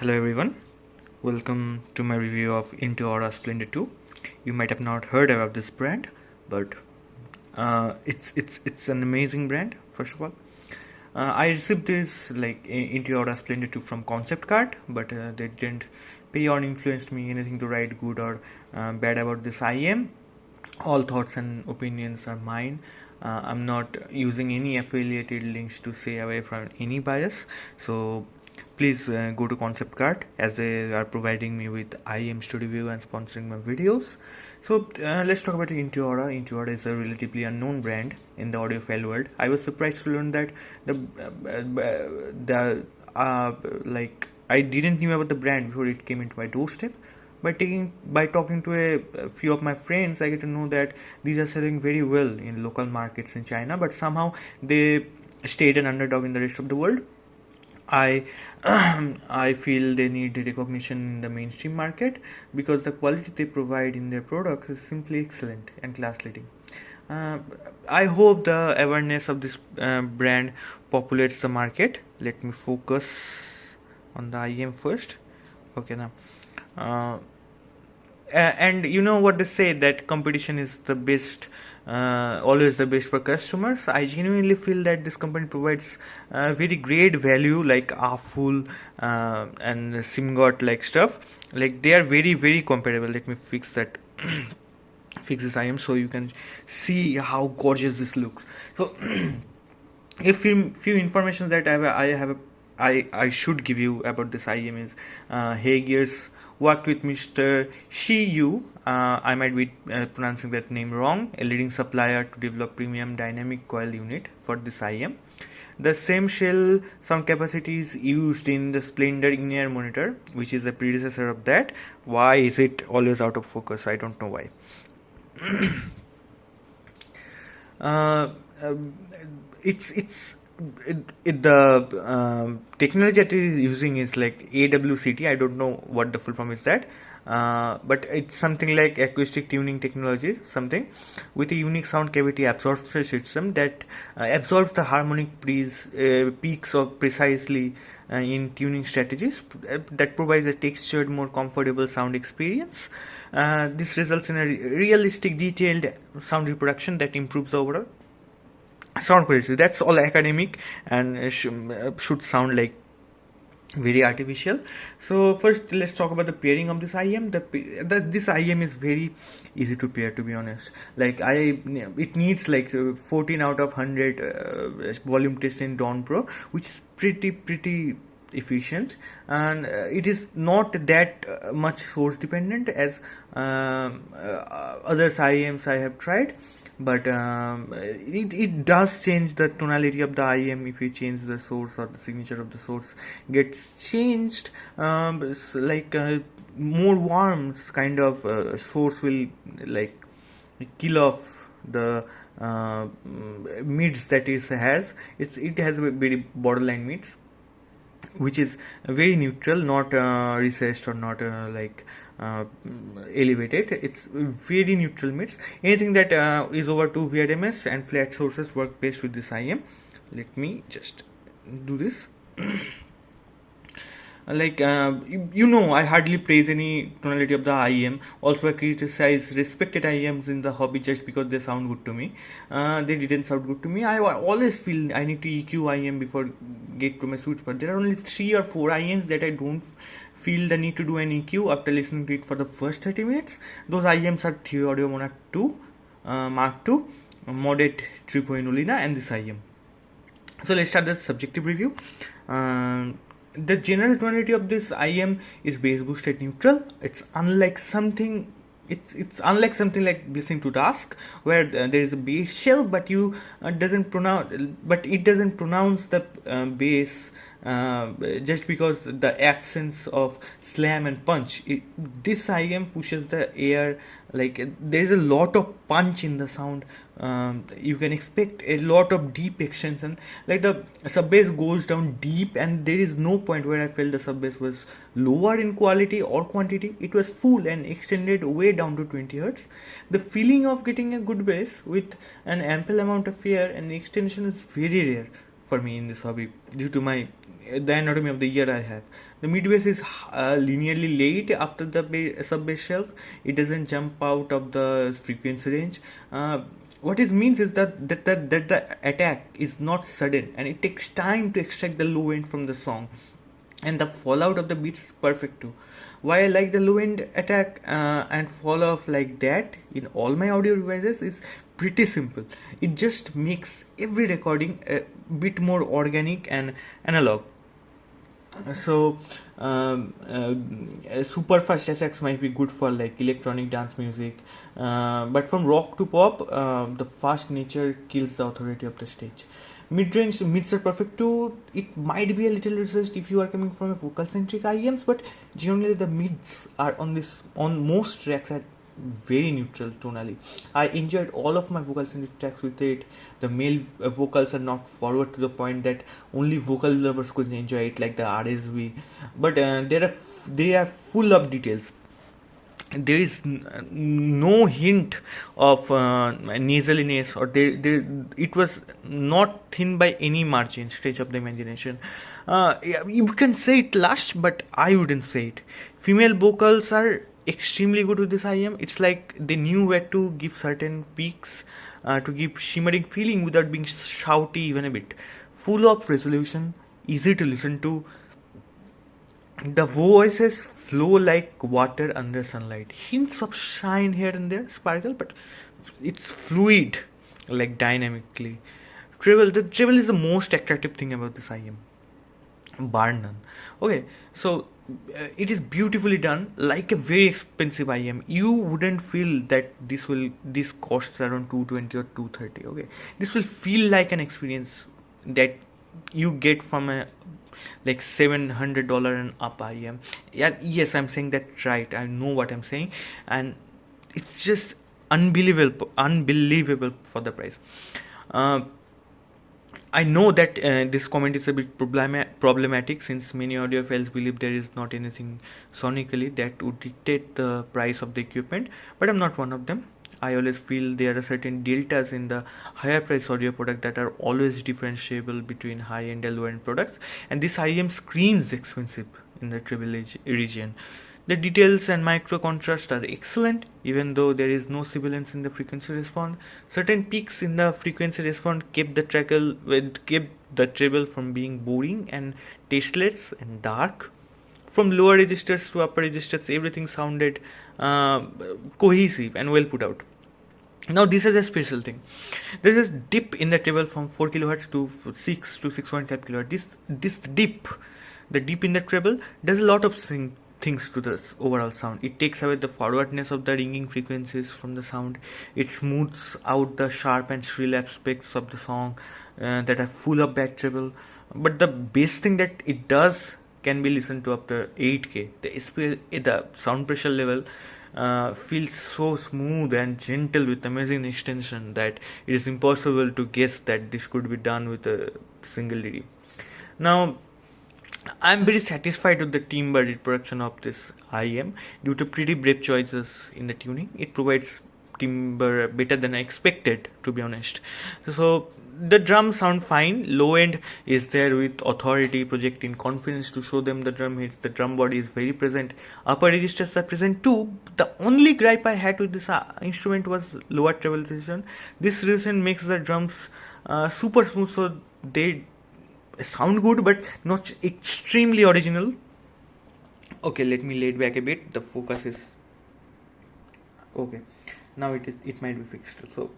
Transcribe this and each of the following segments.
Hello everyone, welcome to my review of Intuaura Splendor II. You might have not heard about this brand, but it's an amazing brand. First of all, I received this Intuaura Splendor II from Concept Card, but they didn't pay or influenced me anything to write good or bad about this IEM. All thoughts and opinions are mine. I'm not using any affiliated links to stay away from any bias. So please go to Concept Card, as they are providing me with IEM Studio View and sponsoring my videos. So let's talk about Intuaura. Intuaura is a relatively unknown brand in the audiophile world. I was surprised to learn that I didn't knew about the brand before it came into my doorstep. By talking to a few of my friends, I get to know that these are selling very well in local markets in China, but somehow they stayed an underdog in the rest of the world. I I feel they need recognition in the mainstream market because the quality they provide in their products is simply excellent and class leading. I hope the awareness of this brand populates the market. Let me focus on the IEM first. Okay, now. And you know what they say, that competition is the best, always the best for customers. I genuinely feel that this company provides very great value, like full and Simgot like stuff. Like they are very comparable. Let me fix that. Fix this IEM so you can see how gorgeous this looks. So a few information that I should give you about this IEM is hey gears worked with Mr. Shi Yu, I might be pronouncing that name wrong, a leading supplier to develop premium dynamic coil unit for this IEM. The same Shell sound capacity is used in the Splendor in-ear monitor, which is a predecessor of that. Why is it always out of focus? I don't know why. The technology that it is using is like AWCT. I don't know what the full form is that, but it's something like acoustic tuning technology, something with a unique sound cavity absorption system that absorbs the harmonic peaks of precisely in tuning strategies that provides a textured, more comfortable sound experience. This results in a realistic, detailed sound reproduction that improves the overall sound quality. That's all academic and should sound like very artificial. So first let's talk about the pairing of this IEM. This IEM is very easy to pair, to be honest. It needs like 14 out of 100 volume test in Dawn Pro, which is pretty efficient, and it is not that much source dependent as other IEMs I have tried, but it does change the tonality of the IEM if you change the source, or the signature of the source gets changed. More warm kind of source will like kill off the mids that it has. It has a very borderline mids, which is very neutral, not recessed or not elevated. It's very neutral mids. Anything that is over 2 VRMS and flat sources work best with this IEM. Let me just do this. I hardly praise any tonality of the IEM. Also, I criticize respected IEMs in the hobby just because they sound good to me. They didn't sound good to me. I always feel I need to EQ IEM before get to my sweet spot. There are only 3 or 4 IEMs that I don't feel the need to do an EQ after listening to it for the first 30 minutes. Those IEMs are Theo Audio Monarch 2, Mark II, Modet 3.0 Lina, and this IEM. So let's start the subjective review. The general tonality of this IEM is bass boosted neutral. It's unlike something. It's unlike something like listening to Task, where there is a bass shell, but it doesn't pronounce the bass just because the absence of slam and punch. This IEM pushes the air, like there is a lot of punch in the sound. You can expect a lot of deep extension, like the sub bass goes down deep, and there is no point where I felt the sub bass was lower in quality or quantity. It was full and extended way down to 20 Hz. The feeling of getting a good bass with an ample amount of air and extension is very rare. for me in this hobby due to my the anatomy of the ear I have. The mid bass is linearly laid after the sub bass shelf. It doesn't jump out of the frequency range. What it means is that the attack is not sudden, and it takes time to extract the low end from the song, and the fallout of the beats is perfect too. Why I like the low end attack and fall off like that in all my audio devices is pretty simple. It just makes every recording a bit more organic and analog. So super fast attacks might be good for like electronic dance music, but from rock to pop, the fast nature kills the authority of the stage. Mid-range mids are perfect too. It might be a little resist if you are coming from a vocal centric IEMs, but generally the mids are on most tracks are very neutral tonally. I enjoyed all of my vocal centric tracks with it. The male vocals are not forward to the point that only vocal lovers could enjoy it, like the RSV, but they are full of details. There is no hint of nasaliness, or it was not thin by any margin, stretch of the imagination. Yeah, you can say it lush, but I wouldn't say it. Female vocals are extremely good with this IEM. It's like they knew where to give certain peaks to give shimmering feeling without being shouty even a bit. Full of resolution, easy to listen to. The voices flow like water under sunlight. Hints of shine here and there, sparkle, but it's fluid, like dynamically. The treble is the most attractive thing about this IEM, bar none. Okay, so it is beautifully done, like a very expensive IEM. You wouldn't feel that this costs around 220 or 230. Okay, this will feel like an experience that you get from a like $700 and up IEM. Yeah, yes, I'm saying that right. I know what I'm saying, and it's just unbelievable for the price. I know that this comment is a bit problematic, since many audiophiles believe there is not anything sonically that would dictate the price of the equipment, but I'm not one of them. I always feel there are certain deltas in the higher price audio product that are always differentiable between high end and low end products, and this IEM screams expensive in the treble region. The details and micro contrast are excellent, even though there is no sibilance in the frequency response. Certain peaks in the frequency response kept the treble from being boring and tasteless and dark. From lower registers to upper registers, everything sounded cohesive and well put out. Now this is a special thing. There is a dip in the treble from 4 kHz to 6 to 6.5 kHz. This dip, the dip in the treble, does a lot of things to the overall sound. It takes away the forwardness of the ringing frequencies from the sound. It smooths out the sharp and shrill aspects of the song that are full of bad treble. But the best thing that it does can be listened to up to 8K. The sound pressure level feels so smooth and gentle with amazing extension that it is impossible to guess that this could be done with a single DD. Now, I am very satisfied with the timbre reproduction of this IEM due to pretty brave choices in the tuning. It provides timbre better than I expected, to be honest. So the drums sound fine. Low end is there with authority, projecting confidence to show them the drum hits. The drum body is very present. Upper registers are present too. The only gripe I had with this instrument was lower treble precision. This reason makes the drums super smooth, so they sound good but not extremely original. Okay, let me lay it back a bit. The focus is okay. Now it might be fixed. So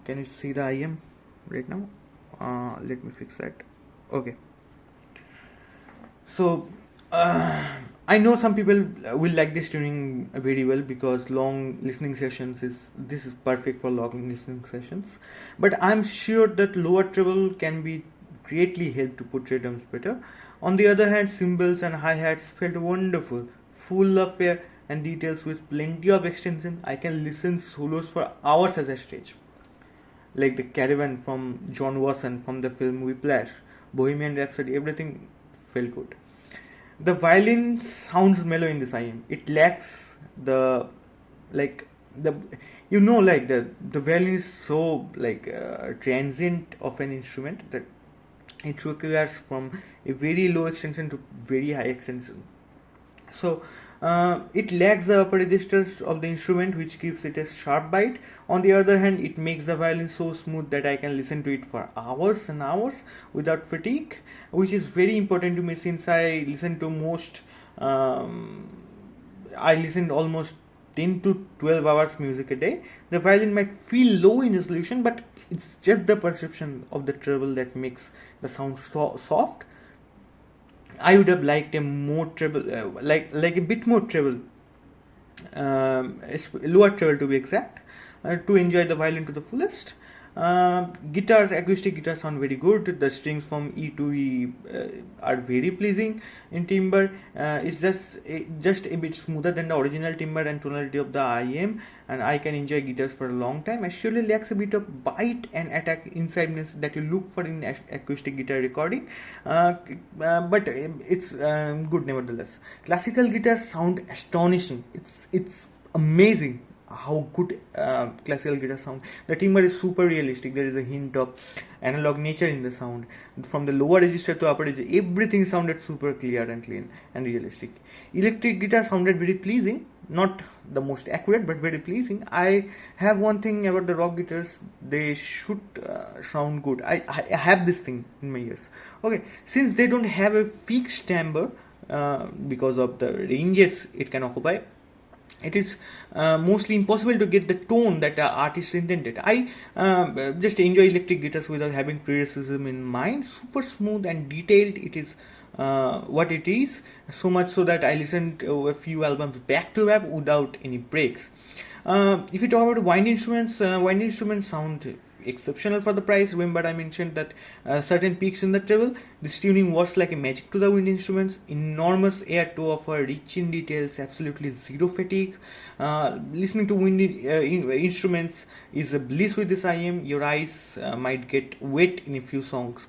can you see the IEM right now? Let me fix that. Okay. So I know some people will like this tuning very well because long listening sessions this is perfect for long listening sessions. But I'm sure that lower treble can be greatly helped to portray drums better. On the other hand, cymbals and hi-hats felt wonderful, full of air and details with plenty of extension. I can listen solos for hours as I stretch. Like the Caravan from John Wasson from the film Whiplash, Bohemian Rhapsody, everything felt good. The violin sounds mellow in this IEM. It lacks you know, like the violin is so like transient of an instrument that it requires from a very low extension to very high extension. So it lacks the upper registers of the instrument, which gives it a sharp bite. On the other hand, it makes the violin so smooth that I can listen to it for hours and hours without fatigue, which is very important to me since I listen to most um, I listen almost 10 to 12 hours music a day. The violin might feel low in resolution, but it's just the perception of the treble that makes the sound soft. I would have liked a more treble, like a bit more treble, lower treble to be exact, to enjoy the violin to the fullest. Guitars, acoustic guitars sound very good. The strings from E to E are very pleasing in timbre. It's just a bit smoother than the original timbre and tonality of the IEM, and I can enjoy guitars for a long time. It surely lacks a bit of bite and attack incisiveness that you look for in acoustic guitar recording, but it's good nevertheless. Classical guitars sound astonishing. It's amazing how good classical guitar sound. The timbre is super realistic. There is a hint of analog nature in the sound. From the lower register to upper register, everything sounded super clear and clean and realistic. Electric guitar sounded very pleasing, not the most accurate but very pleasing. I have one thing about the rock guitars, they should sound good. I have this thing in my ears. Okay, since they don't have a fixed timbre because of the ranges it can occupy, it is mostly impossible to get the tone that the artist intended. I just enjoy electric guitars without having criticism in mind. Super smooth and detailed it is, what it is, so much so that I listened to a few albums back to back without any breaks. If you talk about wind instruments sound exceptional for the price. Remember I mentioned that certain peaks in the treble. This tuning works like a magic to the wind instruments. Enormous air to offer, rich in details, absolutely zero fatigue. Listening to wind instruments is a bliss with this IEM. Your eyes might get wet in a few songs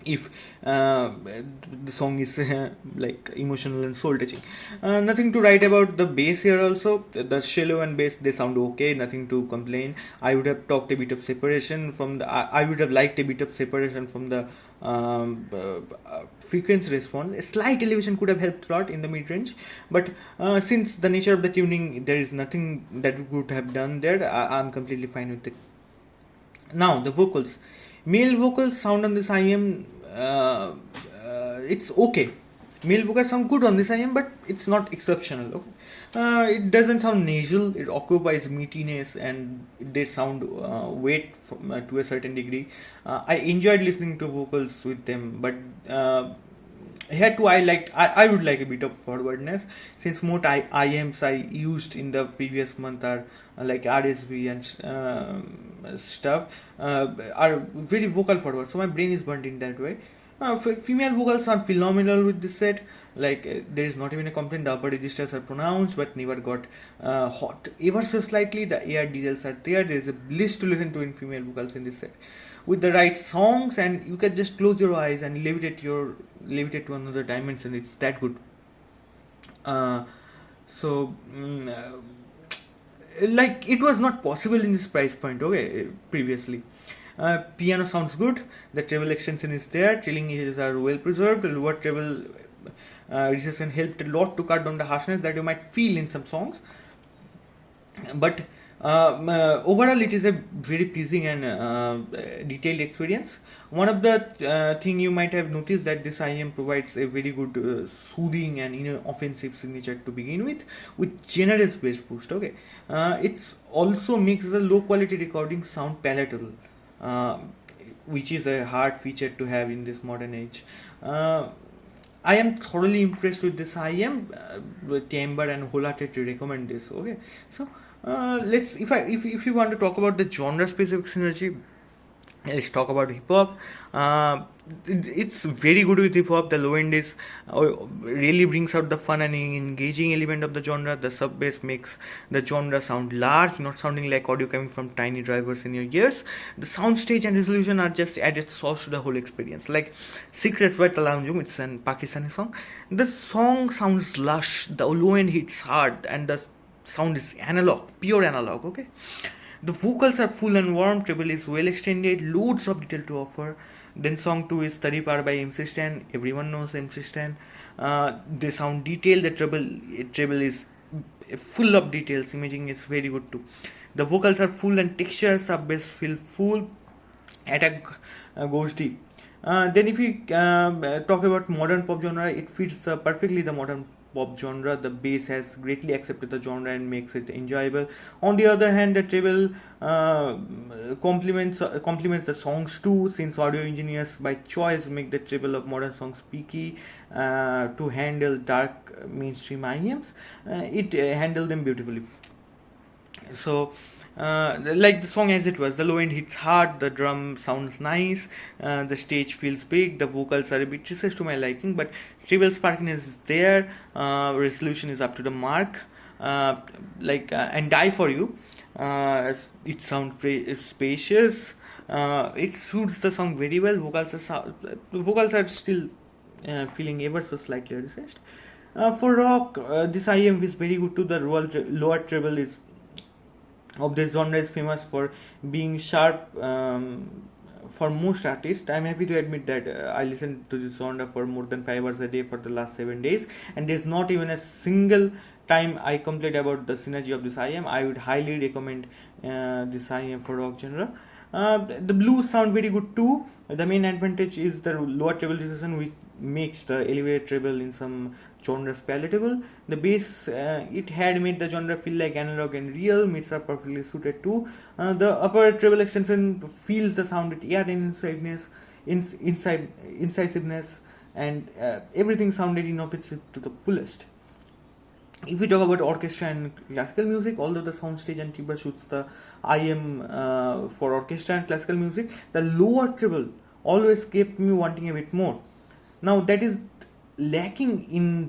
if the song is like emotional and soul touching. Nothing to write about the bass here also. The cello and bass, they sound okay, nothing to complain. I would have talked a bit of separation from the I would have liked a bit of separation from the frequency response. A slight elevation could have helped a lot in the mid range, but since the nature of the tuning, there is nothing that we could have done there. I'm completely fine with it. Now the vocals. Male vocals sound on this IEM, it's okay. Male vocals sound good on this IEM, but it's not exceptional. Okay, it doesn't sound nasal. It occupies meatiness, and they sound wet to a certain degree. I enjoyed listening to vocals with them, but here too I would like a bit of forwardness, since most IEMs I used in the previous month are like RSV and stuff, are very vocal forward, so my brain is burnt in that way. Female vocals are phenomenal with this set. Like there is not even a complaint. The upper registers are pronounced but never got hot ever so slightly. The air details are there. There is a bliss to listen to in female vocals in this set, with the right songs, and you can just close your eyes and levitate to another dimension. It's that good. Like it was not possible in this price point. Okay, previously. Piano sounds good. The treble extension is there. Trailing edges are well preserved. The lower treble recession helped a lot to cut down the harshness that you might feel in some songs. But overall, it is a very pleasing and detailed experience. One of the thing you might have noticed that this IEM provides a very good soothing and inoffensive signature to begin with generous bass boost. Okay, it also makes the low quality recording sound palatable, which is a hard feature to have in this modern age. I am thoroughly impressed with this IEM, timbre and wholehearted to recommend this. Okay, so let's if you want to talk about the genre specific synergy, let's talk about hip hop. It's very good with hip hop. The low end is really brings out the fun and engaging element of the genre. The sub bass makes the genre sound large, not sounding like audio coming from tiny drivers in your ears. The sound stage and resolution are just added sauce to the whole experience. Like Secrets by Talanjum, it's an Pakistani song. The song sounds lush. The low end hits hard, and the sound is analog, pure analog. Okay, the vocals are full and warm, treble is well extended, loads of detail to offer. Then song 2 is 30 power by MC Stan. Everyone knows MC Stan. They sound detailed. The treble is full of details. Imaging is very good too. The vocals are full and texture. Sub bass feel full. Attack goes deep. Then if we talk about modern pop genre, it fits perfectly the modern pop genre. The bass has greatly accepted the genre and makes it enjoyable. On the other hand, the treble complements the songs too, since audio engineers by choice make the treble of modern songs peaky to handle dark mainstream IEMs. It handles them beautifully. So like the song as it was, the low end hits hard, the drum sounds nice, the stage feels big, the vocals are a bit recessed to my liking, but treble sparkiness is there, resolution is up to the mark, and Die For You, it sounds spacious, it suits the song very well. Vocals are still feeling ever so slightly recessed. For rock, this IEM is very good too. The lower treble is of this genre is famous for being sharp for most artists. I'm happy to admit that I listened to this genre for more than 5 hours a day for the last 7 days, and there's not even a single time I complained about the synergy of this IEM. I would highly recommend this IEM for rock genre. The blues sound very good too. The main advantage is the lower treble decision, which makes the elevated treble in some genres palatable. The bass, it had made the genre feel like analog and real. Mids are perfectly suited too. The upper treble extension feels the sound with air and incisiveness, and everything sounded innovative to the fullest. If we talk about orchestra and classical music, although the soundstage and timbre suits the IEM for orchestra and classical music, the lower treble always kept me wanting a bit more. Now that is lacking in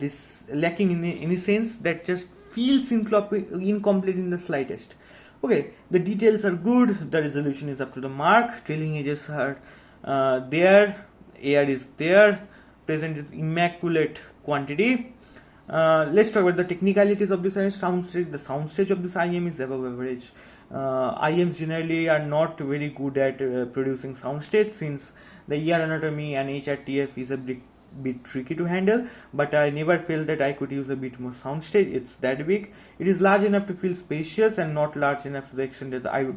any sense, that just feels incomplete in the slightest. Okay, the details are good, the resolution is up to the mark, trailing edges are there, air is there, present in immaculate quantity. Let's talk about the technicalities of this soundstage. The soundstage of this IEM is above average. IEMs generally are not very good at producing soundstage, since the ear anatomy and HRTF is a bit tricky to handle, but I never felt that I could use a bit more soundstage. It's that big. It is large enough to feel spacious and not large enough to the extent that I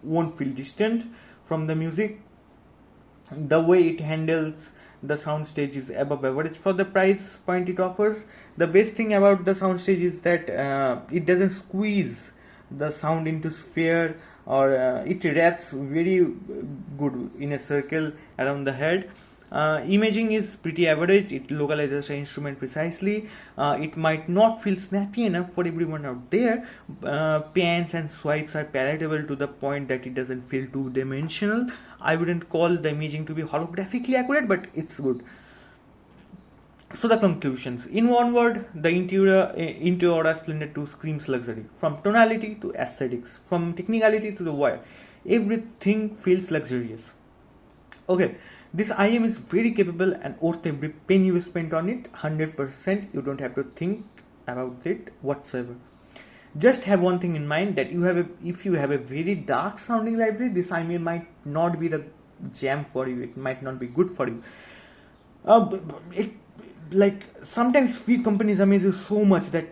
won't feel distant from the music. The way it handles the soundstage is above average for the price point it offers. The best thing about the soundstage is that it doesn't squeeze the sound into sphere, or it wraps very good in a circle around the head. Imaging is pretty average. It localizes the instrument precisely. It might not feel snappy enough for everyone out there. Pans and swipes are palatable to the point that it doesn't feel two-dimensional. I wouldn't call the imaging to be holographically accurate, but it's good. So the conclusions. In one word, the Intuaura Splendor II screams luxury. From tonality to aesthetics, from technicality to the wire, everything feels luxurious. Okay, this IEM is very capable and worth every penny you spent on it. 100%. You don't have to think about it whatsoever. Just have one thing in mind, that if you have a very dark sounding library, this IEM might not be the jam for you. It might not be good for you. Like sometimes few companies amaze you so much that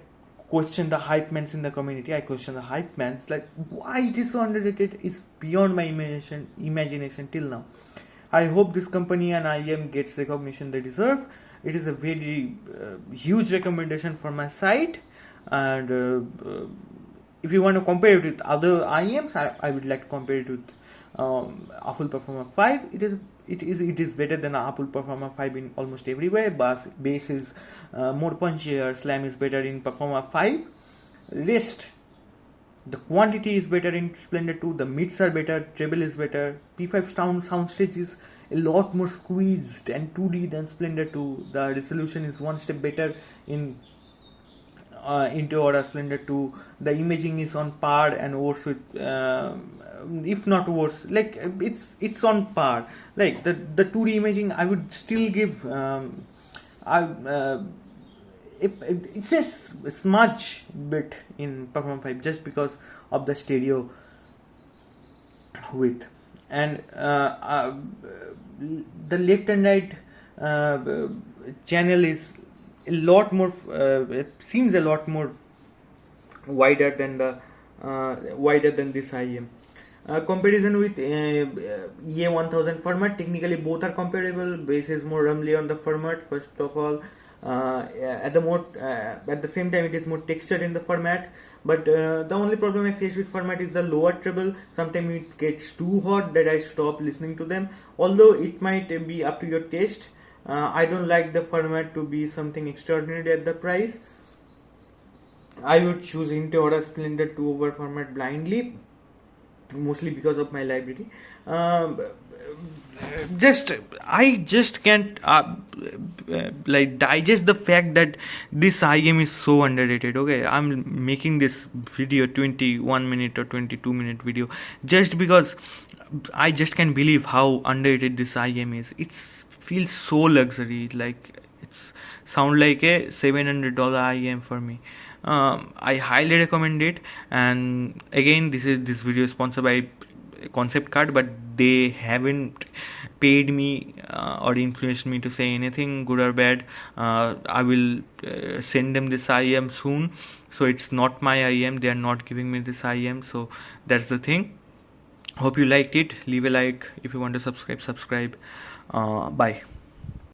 question the hype mans in the community. I question the hype mans, like why it is so underrated is beyond my imagination till now. I hope this company and IEM gets recognition they deserve. It is a very huge recommendation for my site, and if you want to compare it with other IEMs, I would like to compare it with Apple Performer 5. It is better than Apple Performer 5 in almost every way. Bass is more punchier. Slam is better in Performer 5. Rest, the quantity is better in Splendor 2. The mids are better. Treble is better. P5 soundstage is a lot more squeezed and 2D than Splendor 2. The resolution is one step better in Intuaura Splendor 2. The imaging is on par and worse with, if not worse, like it's on par. Like the 2D imaging, I would still give it's a smudge bit in Perform 5 just because of the stereo width. And the left and right channel is a lot more it seems a lot more wider than this IEM. Comparison with EA1000 format, technically both are comparable. Bass is more rumbly on the format, first of all. At the same time, it is more textured in the format. But the only problem I face with format is the lower treble. Sometimes it gets too hot that I stop listening to them. Although it might be up to your taste. I don't like the format to be something extraordinary at the price. I would choose Intuaura Splendor II over format blindly, mostly because of my library. I just can't like digest the fact that this IEM is so underrated. Okay, I'm making this video 21 minute or 22-minute video just because I just can't believe how underrated this IEM is. It feels so luxury, like it's sound like a $700 IEM for me. I highly recommend it. And again, this video is sponsored by Concept Card, but they haven't paid me or influenced me to say anything good or bad. I will send them this IEM soon, so it's not my IEM. They are not giving me this IEM, so that's the thing. Hope you liked it. Leave a like. If you want to subscribe. Bye.